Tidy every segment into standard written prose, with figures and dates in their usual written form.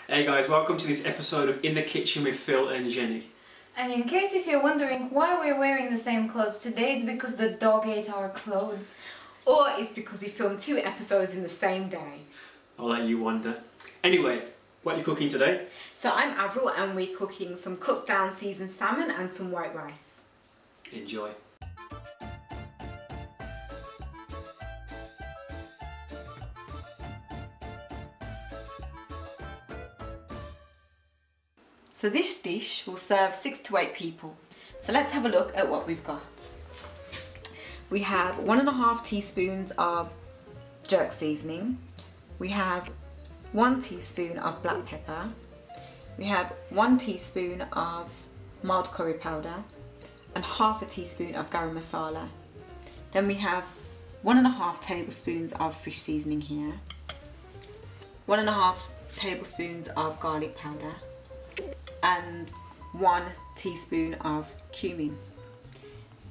Hey guys, welcome to this episode of In the Kitchen with Phil and Jenny. And in case if you're wondering why we're wearing the same clothes today, it's because the dog ate our clothes. Or it's because we filmed 2 episodes in the same day. I'll let you wonder. Anyway, what are you cooking today? So I'm Avril and we're cooking some cooked down seasoned salmon and some white rice. Enjoy. So this dish will serve 6 to 8 people. So let's have a look at what we've got. We have 1.5 teaspoons of jerk seasoning. We have 1 teaspoon of black pepper. We have 1 teaspoon of mild curry powder and half a teaspoon of garam masala. Then we have 1.5 tablespoons of fish seasoning here. 1.5 tablespoons of garlic powder and 1 teaspoon of cumin.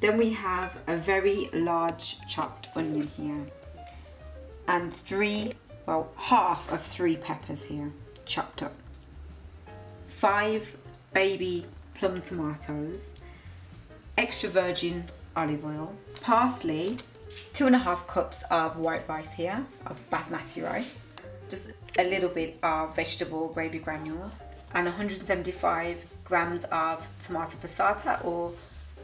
Then we have a very large chopped onion here and half of 3 peppers here chopped up. 5 baby plum tomatoes, extra virgin olive oil, parsley, 2.5 cups of white rice here, of basmati rice, just a little bit of vegetable gravy granules, and 175 grams of tomato passata or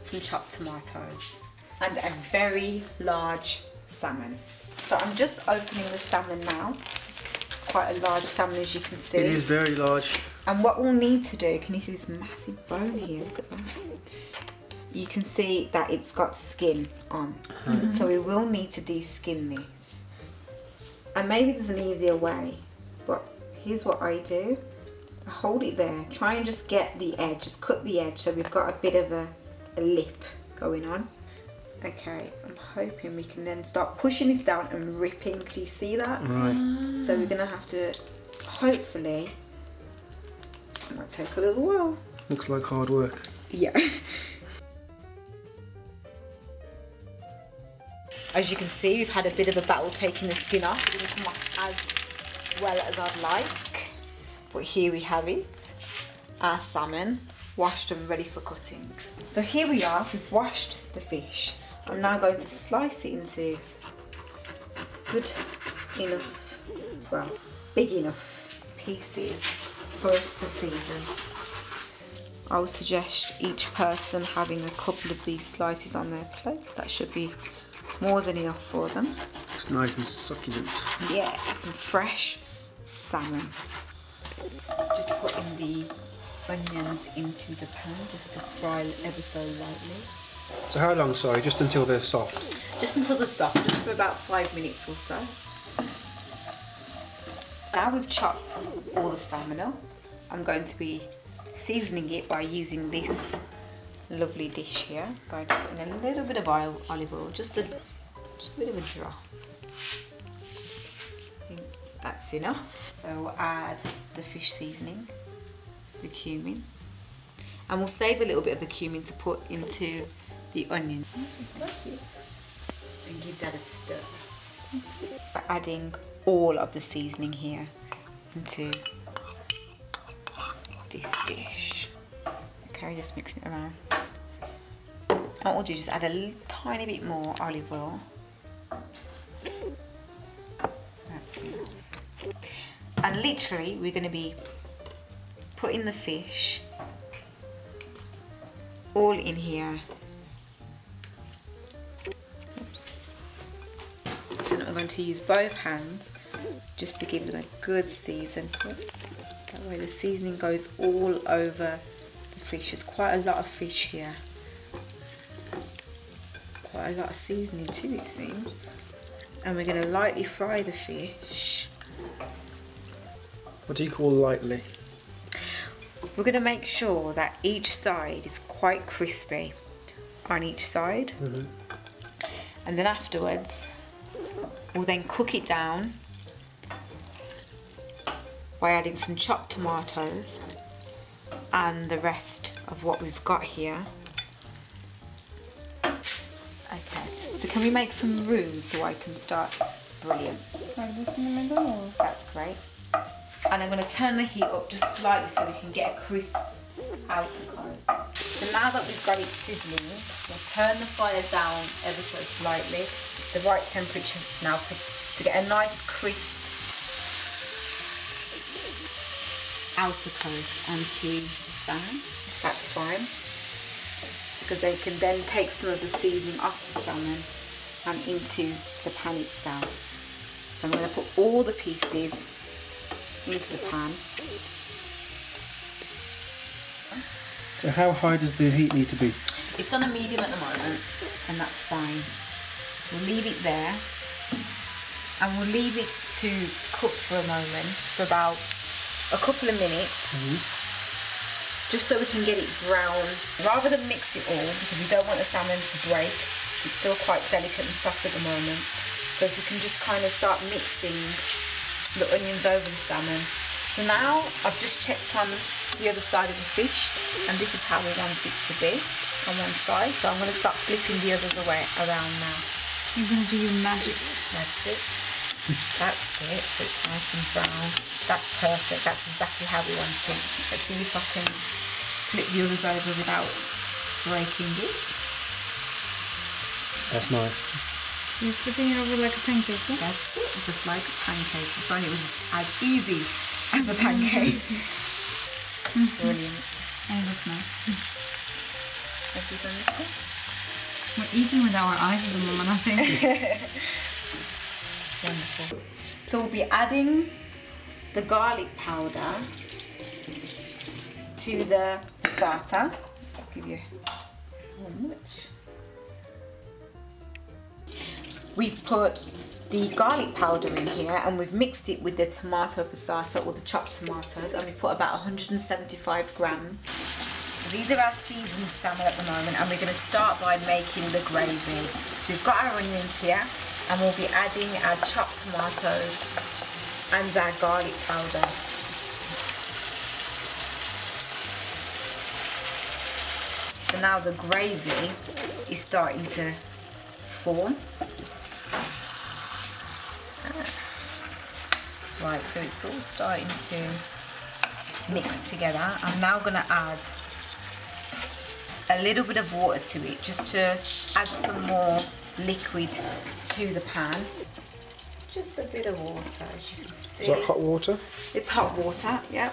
some chopped tomatoes, and a very large salmon. So I'm just opening the salmon now. It's quite a large salmon, as you can see. It is very large. And what we'll need to do, can you see this massive bone here? Look at that. You can see that it's got skin on. So we will need to de-skin this. And maybe there's an easier way, but here's what I do. I hold it there, try and just get the edge, just cut the edge so we've got a bit of a lip going on. Okay, I'm hoping we can then start pushing this down and ripping. Could you see that? Right. So we're gonna have to, hopefully, this might take a little while. Looks like hard work. Yeah. As you can see, we've had a bit of a battle taking the skin off. It didn't come off as well as I'd like. But here we have it, our salmon, washed and ready for cutting. So here we are, we've washed the fish. I'm now going to slice it into good enough, well, big enough pieces for us to season. I would suggest each person having a couple of these slices on their plate. That should be more than enough for them. It's nice and succulent. Yeah, some fresh salmon. Just putting the onions into the pan just to fry ever so lightly. So how long, sorry? Just until they're soft? Just until they're soft, just for about 5 minutes or so. Now we've chopped all the salmon up, I'm going to be seasoning it by using this lovely dish here, by putting a little bit of olive oil, just a bit of a drop. I think that's enough. So we'll add the fish seasoning, the cumin, and we'll save a little bit of the cumin to put into the onion and give that a stir. We're adding all of the seasoning here into this dish. Okay, just mixing it around. And what we'll do is just add a tiny bit more olive oil. That's it. And literally we're going to be putting the fish all in here. And I'm going to use both hands just to give them a good season. That way the seasoning goes all over the fish. There's quite a lot of fish here. Quite a lot of seasoning too, it seems. And we're going to lightly fry the fish. What do you call lightly? We're going to make sure that each side is quite crispy on each side. And then afterwards, we'll then cook it down by adding some chopped tomatoes and the rest of what we've got here. Okay, so can we make some room so I can start? Brilliant. Like this in the middle? Or? That's great. And I'm going to turn the heat up just slightly so we can get a crisp outer coat. So now that we've got it sizzling, we'll turn the fire down ever so slightly. It's the right temperature now to get a nice crisp outer coat onto the salmon. That's fine, because they can then take some of the seasoning off the salmon and into the pan itself. So I'm going to put all the pieces into the pan. So how high does the heat need to be? It's on a medium at the moment, and that's fine. We'll leave it there, and we'll leave it to cook for a moment, for about a couple of minutes, just so we can get it brown, rather than mix it all, because we don't want the salmon to break. It's still quite delicate and soft at the moment. So if we can just kind of start mixing the onions over the salmon. So now I've just checked on the other side of the fish, and this is how we want it to be on one side. So I'm going to start flipping the others away around now. You're going to do your magic. That's it. That's it. So it's nice and brown. That's perfect. That's exactly how we want it. Let's see if I can flip the others over without breaking it. That's nice. You're flipping it over like a pancake, yeah? That's it. Just like a pancake. If only it was as easy as a pancake. Brilliant. And it looks nice. Have you done this one? We're eating with our eyes at the moment, I think. Wonderful. So we'll be adding the garlic powder to the starter. Just give you how much. We've put the garlic powder in here, and we've mixed it with the tomato passata, or the chopped tomatoes, and we put about 175 grams. So these are our seasoned salmon at the moment, and we're going to start by making the gravy. So we've got our onions here, and we'll be adding our chopped tomatoes and our garlic powder. So now the gravy is starting to form. Right, so it's all starting to mix together. I'm now going to add a little bit of water to it, just to add some more liquid to the pan. Just a bit of water, as you can see. Is that hot water? It's hot water, yeah.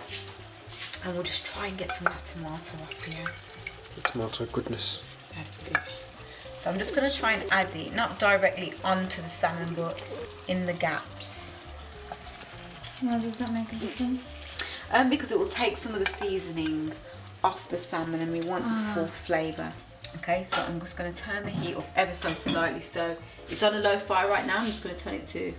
And we'll just try and get some of that tomato up here. The tomato goodness. That's it. So I'm just going to try and add it, not directly onto the salmon, but in the gaps. Why does that make a difference? Because it will take some of the seasoning off the salmon, and we want the full flavour. Okay, so I'm just going to turn the heat up ever so slightly. So it's on a low fire right now. I'm just going to turn it to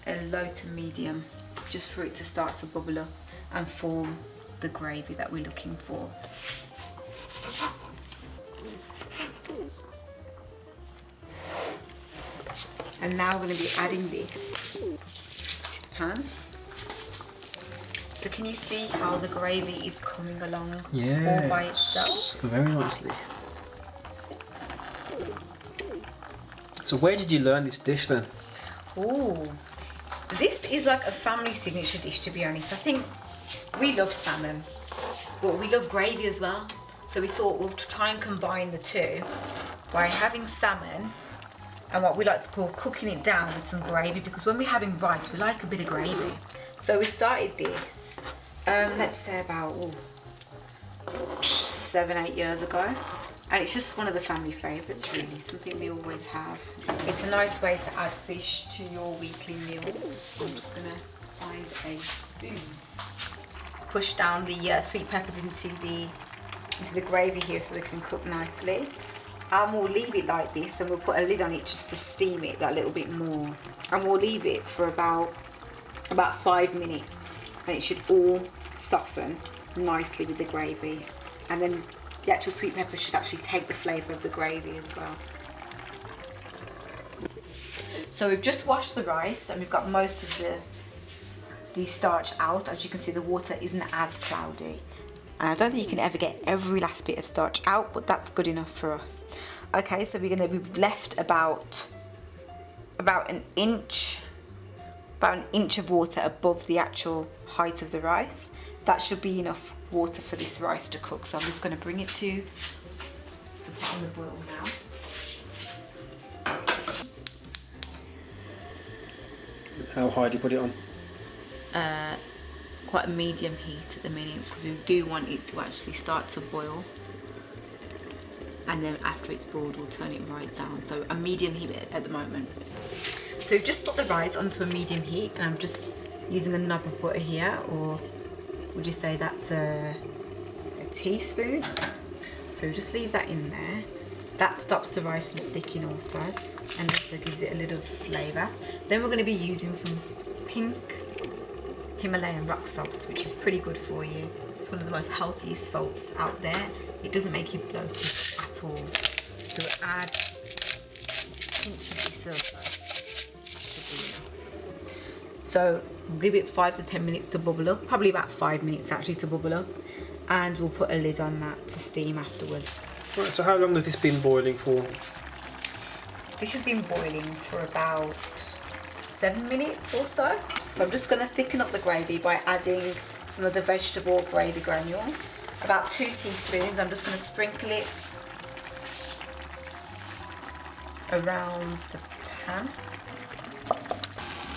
a low to medium, just for it to start to bubble up and form the gravy that we're looking for. And now we're going to be adding this to the pan. So can you see how the gravy is coming along all by itself? Very nicely. So where did you learn this dish then? Oh, this is like a family signature dish, to be honest. I think we love salmon, but we love gravy as well. So we thought we'll try and combine the two by having salmon and what we like to call cooking it down with some gravy, because when we're having rice, we like a bit of gravy. So we started this, let's say about 7-8 years ago. And it's just one of the family favourites, really, something we always have. It's a nice way to add fish to your weekly meals. I'm just going to find a spoon. Push down the sweet peppers into the gravy here so they can cook nicely. And we'll leave it like this, and we'll put a lid on it just to steam it that little bit more. And we'll leave it for about 5 minutes, and it should all soften nicely with the gravy. And then the actual sweet pepper should actually take the flavour of the gravy as well. So we've just washed the rice, and we've got most of the starch out. As you can see, the water isn't as cloudy. And I don't think you can ever get every last bit of starch out, but that's good enough for us. Okay, so we've left about an inch about an inch of water above the actual height of the rice. That should be enough water for this rice to cook. So I'm just going to bring it to put on the boil now. How high do you put it on? Quite a medium heat at the minute, because we do want it to actually start to boil, and then after it's boiled we'll turn it right down. So a medium heat at the moment. So we've just put the rice onto a medium heat, and I'm just using a knob of butter here, or would you say that's a teaspoon? So we'll just leave that in there. That stops the rice from sticking also, and also gives it a little flavour. Then we're going to be using some pink Himalayan rock salt, which is pretty good for you. It's one of the most healthiest salts out there. It doesn't make you bloated at all. So we'll add a pinch of this also. That should be enough. So we'll give it 5 to 10 minutes to bubble up, probably about 5 minutes actually to bubble up, and we'll put a lid on that to steam afterwards. Right, so how long has this been boiling for? This has been boiling for about 7 minutes or so. So I'm just going to thicken up the gravy by adding some of the vegetable gravy granules. About 2 teaspoons. I'm just going to sprinkle it around the pan.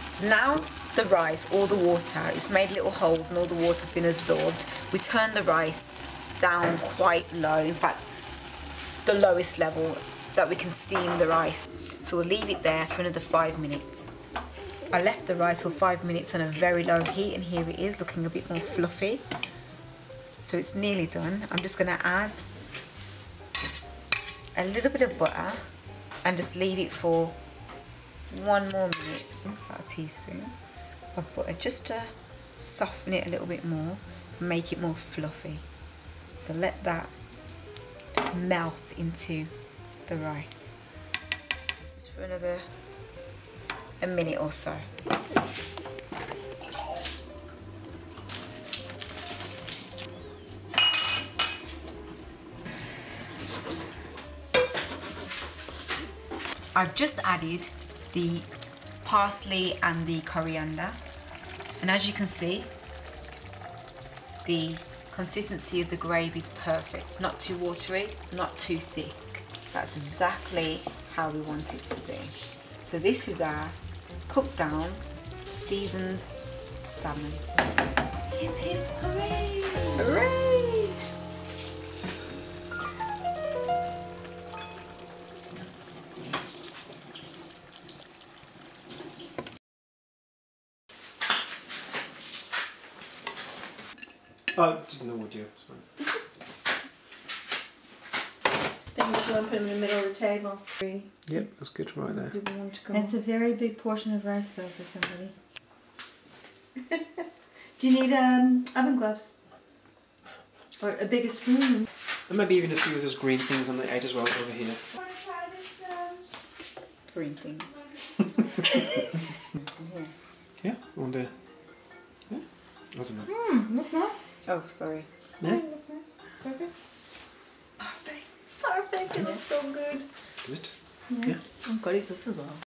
So now the rice, all the water, it's made little holes and all the water's been absorbed. We turn the rice down quite low, in fact the lowest level, so that we can steam the rice. So we'll leave it there for another 5 minutes. I left the rice for 5 minutes on a very low heat, and here it is looking a bit more fluffy. So it's nearly done. I'm just going to add a little bit of butter and just leave it for 1 more minute, about a teaspoon of butter, just to soften it a little bit more and make it more fluffy. So let that just melt into the rice. Just for another a minute or so. I've just added the parsley and the coriander, and as you can see, the consistency of the gravy is perfect. Not too watery, not too thick. That's exactly how we want it to be. So this is our cooked down, seasoned salmon. Hip hip hooray! Hooray! Oh, just no audio. It's fine. Then we'll go and put them in the middle of the table. Yep, that's good right there. Do we want to go? That's a very big portion of rice though for somebody. Do you need oven gloves? Or a bigger spoon? And maybe even a few of those green things on the edge as well over here. Want to try this? Green things. Yeah, on the... Yeah, I don't know. Looks nice. Oh, sorry. Yeah, Looks nice. Perfect. Perfect. Perfect. It looks so good. does it? I've got it as well.